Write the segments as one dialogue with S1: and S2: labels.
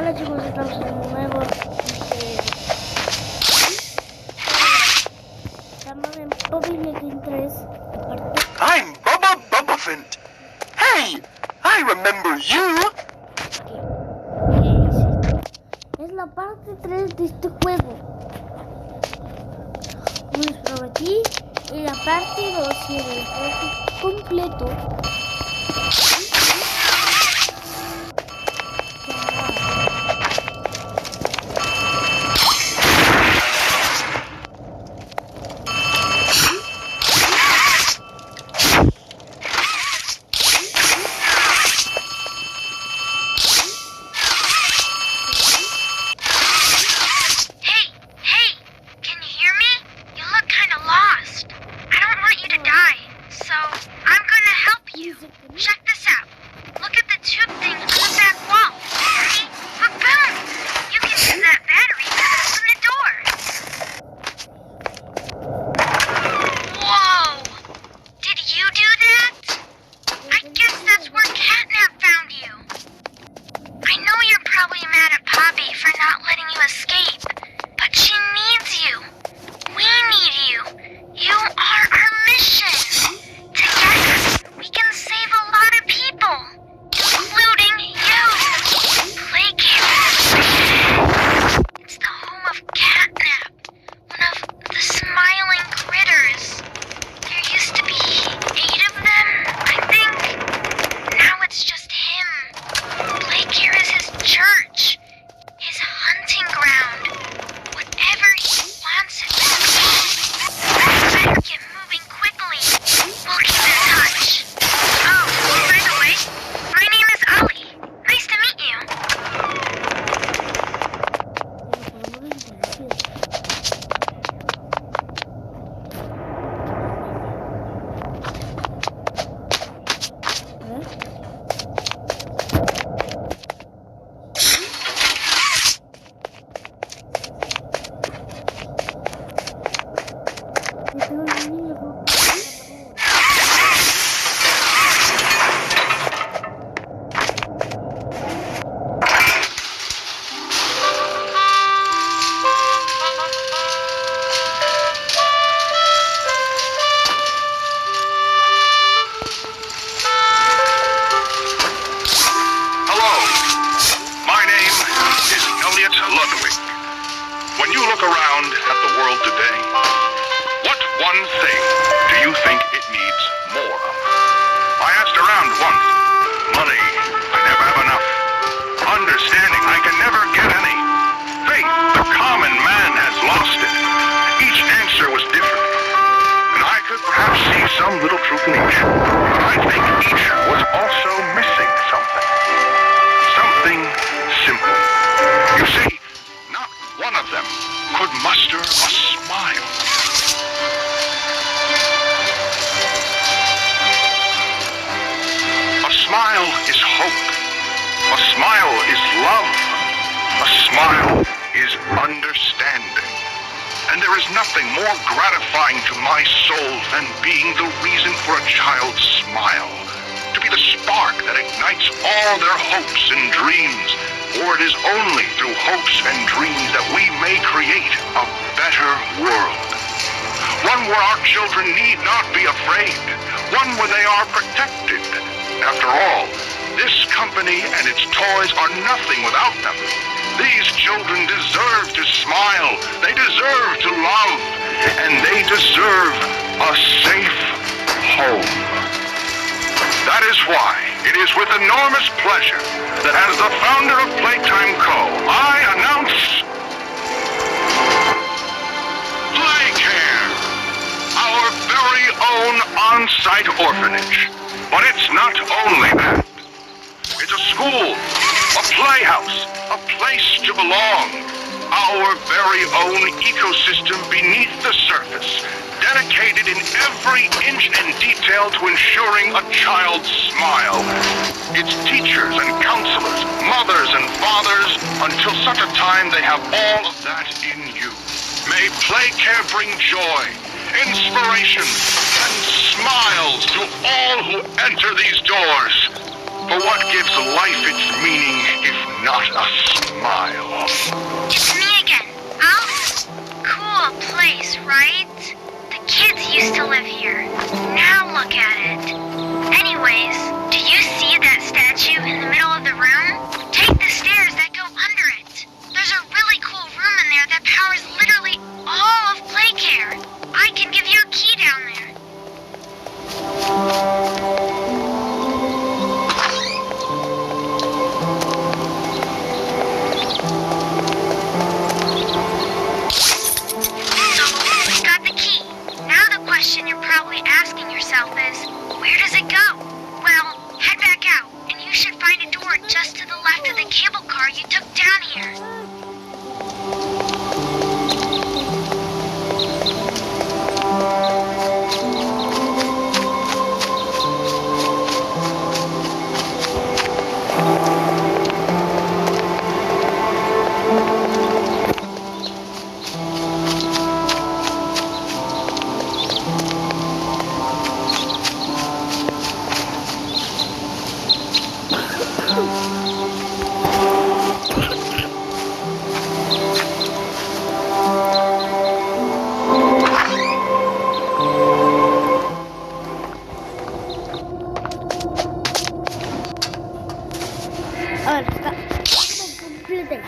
S1: Hola chicos, estamos en un nuevo estamos en Playtime 3 parte.
S2: I'm Bubba Bubbaphant. Hey, I remember you.
S1: Es la parte 3 de este juego. Nos prometí en la parte 2 y en el juego completo.
S3: Check this out. Look at the tube thing on the back wall. See? Boom! You can use that battery to open the door. Whoa! Did you do that? I guess that's where Catnap found you. I know you're probably mad at Poppy for not letting you escape, but she needs you. We need you. You are our mission. Together, we can save a lot of people, including you. It's the home of Catnap, one of the smiling critters. There used to be 8 of them, I think. Now it's just him. Playcare is his church, his hunting ground. Whatever he wants it to be. Better get moving quickly. We'll keep in touch. Oh, by the way, my name is Ali. Nice to meet you.
S4: When you look around at the world today, what one thing do you think it needs more of? I asked around once. Money, I never have enough. Understanding, I can never get any. Faith, the common man has lost it. Each answer was different, and I could perhaps see some little truth in each. But I think each was also missing something. Something simple. You see, one of them could muster a smile. A smile is hope. A smile is love. A smile is understanding. And there is nothing more gratifying to my soul than being the reason for a child's smile. To be the spark that ignites all their hopes and dreams. For it is only through hopes and dreams that we may create a better world. One where our children need not be afraid. One where they are protected. After all, this company and its toys are nothing without them. These children deserve to smile. They deserve to love. And they deserve a safe home. That is why it is with enormous pleasure that as the founder of Playtime Co., I announce Playcare, our very own on-site orphanage. But it's not only that. It's a school, a playhouse, a place to belong. Our very own ecosystem beneath the surface, dedicated in every inch and detail to ensuring a child's smile. Its teachers and counselors, mothers and fathers, until such a time they have all of that in you. May Playcare bring joy, inspiration, and smiles to all who enter these doors. For what gives life its meaning if not a smile.
S3: It's me again, Alice. Cool place, right? The kids used to live here. Now look at it. Anyways, do you see that statue in the middle of the room? Take the stairs that go under it. There's a really cool room in there that powers literally all of Playcare. I can give you a key down there. Question you're probably asking yourself is, where does it go? Well, head back out, and you should find a door just to the left of the cable car you took down here.
S1: Ahora está. Complete.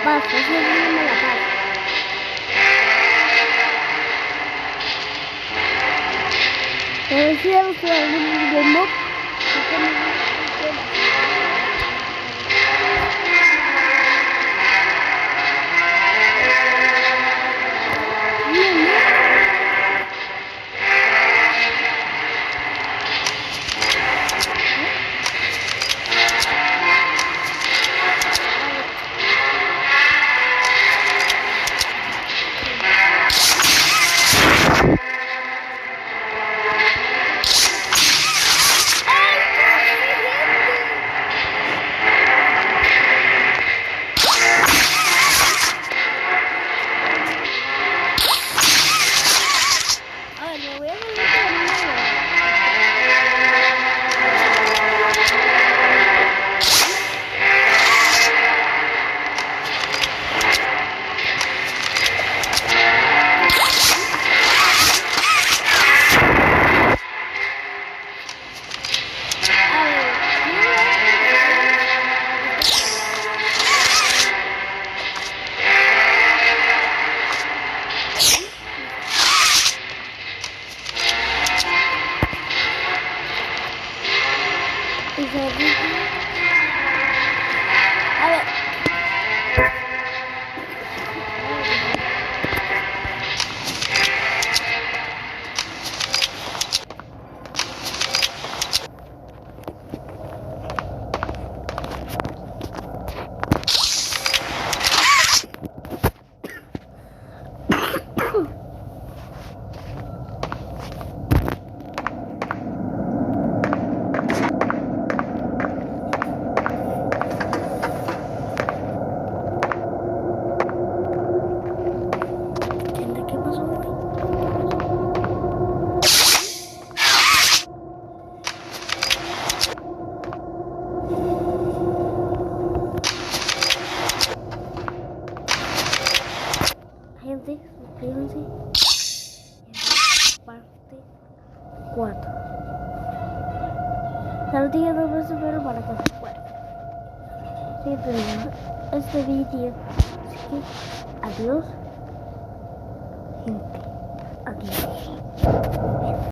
S1: paso, sí, no me la paso. Pero si algo que de mob, Solo tiene 2 veces pero para que se pueda. Sí, pero este vídeo. Así que, adiós, gente.